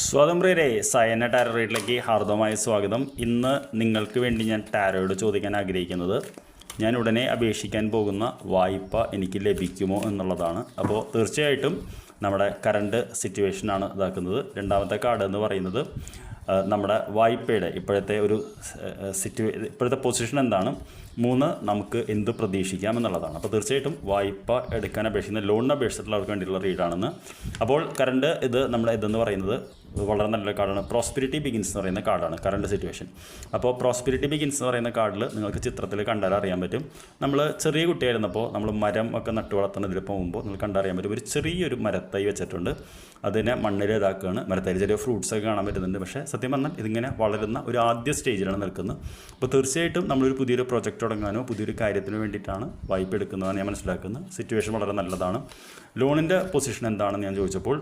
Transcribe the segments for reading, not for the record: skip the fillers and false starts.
സ്വാതന്ത്ര്യരെ Sayana tarot റീഡിലേക്ക് ഹാർദവമായ സ്വാഗതം. ഇന്ന് നിങ്ങൾക്ക് വേണ്ടി ഞാൻ ടാരോയോട് ചോദിക്കാൻ ആഗ്രഹിക്കുന്നത്, ഞാൻ ഉടനെ അപേക്ഷിക്കാൻ പോകുന്ന വായ്പ എനിക്ക് ലഭിക്കുമോ എന്നുള്ളതാണ്. അപ്പോൾ തീർച്ചയായിട്ടും നമ്മുടെ കറണ്ട് സിറ്റുവേഷനാണ് ഇതാക്കുന്നത്. രണ്ടാമത്തെ കാർഡ് എന്ന് പറയുന്നത് നമ്മുടെ വായ്പയുടെ ഇപ്പോഴത്തെ ഒരു ഇപ്പോഴത്തെ പൊസിഷൻ എന്താണ്, 3 നമുക്ക് എന്ത് പ്രതീക്ഷിക്കാം എന്നുള്ളതാണ്. അപ്പോൾ തീർച്ചയായിട്ടും വായ്പ എടുക്കാൻ അപേക്ഷിക്കുന്ന ലോണിന് അപേക്ഷിച്ചിട്ടുള്ളവർക്ക് വേണ്ടിയിട്ടുള്ള റീഡാണെന്ന്. അപ്പോൾ കറണ്ട് നമ്മുടെ ഇതെന്ന് പറയുന്നത് വളരെ നല്ല കാർഡാണ്. പ്രോസ്പെരിറ്റി ബിഗിൻസ് എന്ന് പറയുന്ന കാർഡാണ് കറണ്ട് സിറ്റുവേഷൻ. അപ്പോൾ പ്രോസ്പെരിറ്റി ബിഗിൻസ് എന്ന് പറയുന്ന കാർഡിൽ നിങ്ങൾക്ക് ചിത്രത്തിൽ കണ്ടാൽ അറിയാൻ പറ്റും. നമ്മൾ ചെറിയ കുട്ടിയായിരുന്നപ്പോൾ നമ്മൾ മരം ഒക്കെ നട്ടു വളർത്തുന്നതിൽ പോകുമ്പോൾ നിങ്ങൾ കണ്ടറിയാൻ പറ്റും, ഒരു ചെറിയൊരു മരത്തൈ വെച്ചിട്ടുണ്ട്. അതിനെ മണ്ണിൽ ഇതാക്കുകയാണ്. മരത്തൈ ചെറിയ ഫ്രൂട്ട്സ് ഒക്കെ കാണാൻ പറ്റുന്നുണ്ട്. പക്ഷേ സത്യം പറഞ്ഞാൽ ഇതിങ്ങനെ വളരുന്ന ഒരു ആദ്യ സ്റ്റേജിലാണ് നിൽക്കുന്നത്. അപ്പോൾ തീർച്ചയായിട്ടും നമ്മളൊരു പുതിയൊരു പ്രൊജക്റ്റ് തുടങ്ങാനോ പുതിയൊരു കാര്യത്തിന് വേണ്ടിയിട്ടാണ് വായ്പ എടുക്കുന്നതാണ് ഞാൻ മനസ്സിലാക്കുന്നത്. സിറ്റുവേഷൻ വളരെ നല്ലതാണ്. ലോണിൻ്റെ പൊസിഷൻ എന്താണെന്ന് ഞാൻ ചോദിച്ചപ്പോൾ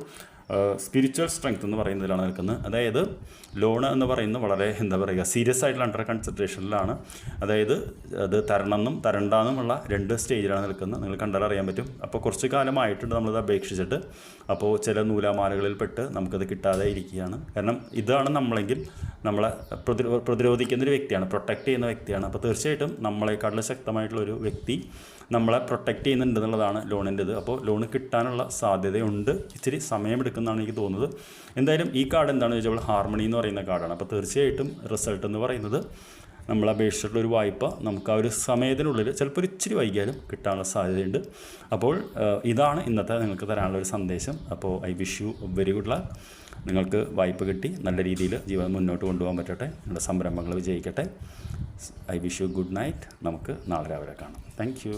സ്പിരിച്വൽ സ്ട്രെങ്ത് എന്ന് പറയുന്നതിലാണ് നിൽക്കുന്നത്. അതായത് ലോൺ എന്ന് പറയുന്നത് വളരെ സീരിയസ് ആയിട്ടുള്ള അണ്ടർ കൺസിഡറേഷനിലാണ്. അതായത് അത് തരണമെന്നും തരണ്ടെന്നുമുള്ള 2 സ്റ്റേജിലാണ് നിൽക്കുന്നത്. നിങ്ങൾ കണ്ടാൽ അറിയാൻ പറ്റും. അപ്പോൾ കുറച്ച് കാലമായിട്ടുണ്ട് നമ്മളത് അപേക്ഷിച്ചിട്ട്. അപ്പോൾ ചില നൂലാമാലകളിൽപ്പെട്ട് നമുക്കത് കിട്ടാതെ ഇരിക്കുകയാണ്. കാരണം ഇതാണ് നമ്മളെങ്കിൽ നമ്മളെ പ്രതിരോധിക്കുന്നൊരു വ്യക്തിയാണ്, പ്രൊട്ടക്റ്റ് ചെയ്യുന്ന വ്യക്തിയാണ്. അപ്പോൾ തീർച്ചയായിട്ടും നമ്മളെക്കാട്ടിലും ശക്തമായിട്ടുള്ളൊരു വ്യക്തി നമ്മളെ പ്രൊട്ടക്റ്റ് ചെയ്യുന്നുണ്ടെന്നുള്ളതാണ് ലോണിൻ്റെത്. അപ്പോൾ ലോൺ കിട്ടാനുള്ള സാധ്യതയുണ്ട്. ഇച്ചിരി സമയമെടുക്കുന്നതാണ് എനിക്ക് തോന്നുന്നത്. എന്തായാലും ഈ കാർഡ് എന്താണെന്ന് ചോദിച്ചാൽ ഹാർമണി എന്ന് പറയുന്ന കാർഡാണ്. അപ്പോൾ തീർച്ചയായിട്ടും റിസൾട്ട് എന്ന് പറയുന്നത് നമ്മൾ അപേക്ഷിച്ചിട്ടുള്ളൊരു വായ്പ നമുക്ക് ആ ഒരു സമയത്തിനുള്ളിൽ ചിലപ്പോൾ ഒരു ഇച്ചിരി വൈകിയാലും കിട്ടാനുള്ള സാധ്യതയുണ്ട്. അപ്പോൾ ഇതാണ് ഇന്നത്തെ നിങ്ങൾക്ക് തരാനുള്ള ഒരു സന്ദേശം. അപ്പോൾ I wish you very good luck. നിങ്ങൾക്ക് വായ്പ കിട്ടി നല്ല രീതിയിൽ ജീവിതം മുന്നോട്ട് കൊണ്ടുപോകാൻ പറ്റട്ടെ. നിങ്ങളുടെ സംരംഭങ്ങൾ വിജയിക്കട്ടെ. I wish you good night. നമുക്ക് നാളെ രാവിലെ കാണാം. Thank U.